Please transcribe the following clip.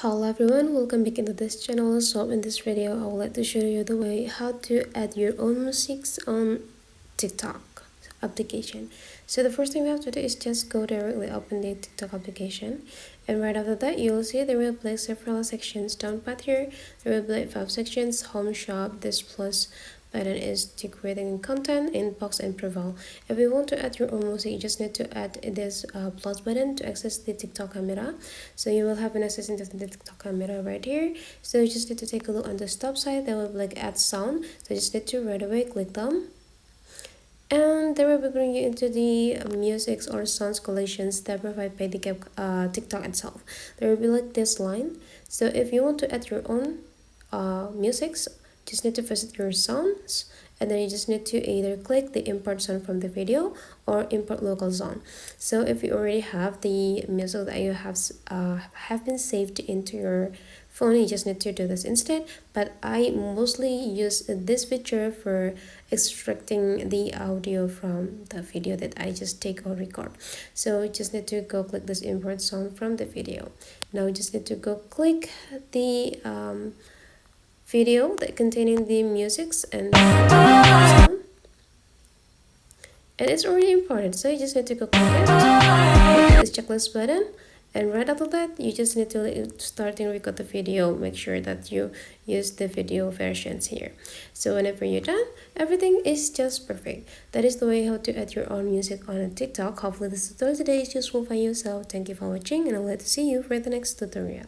Hello everyone, welcome back into this channel. So in this video I would like to show you the way how to add your own musics on TikTok application. So the first thing we have to do is just go directly open the TikTok application, and right after that you will see there will be several sections down pat here. There will be 5 sections: home, shop, this plus button is to creating content, inbox, and profile. If you want to add your own music, you just need to add this plus button to access the TikTok camera. So you will have an access into the TikTok camera right here. So you just need to take a look on the top side. There will be like add sound. So you just need to right away click them, and they will bring you into the musics or sounds collections that provide by the TikTok itself. There will be like this line. So if you want to add your own musics, just need to visit your sounds, and then you just need to either click the import sound from the video or import local sound. So if you already have the music that you have been saved into your phone, you just need to do this instead. But I mostly use this feature for extracting the audio from the video that I just take or record. So you just need to go click this import sound from the video. Now you just need to go click the video that containing the musics and sound, and it's already imported. So you just need to go click it, click this checklist button, and right after that you just need to start and record the video. Make sure that you use the video versions here. So whenever you're done, everything is just perfect. That is the way how to add your own music on a TikTok. Hopefully this tutorial today is useful for you. So thank you for watching, and I'll let to see you for the next tutorial.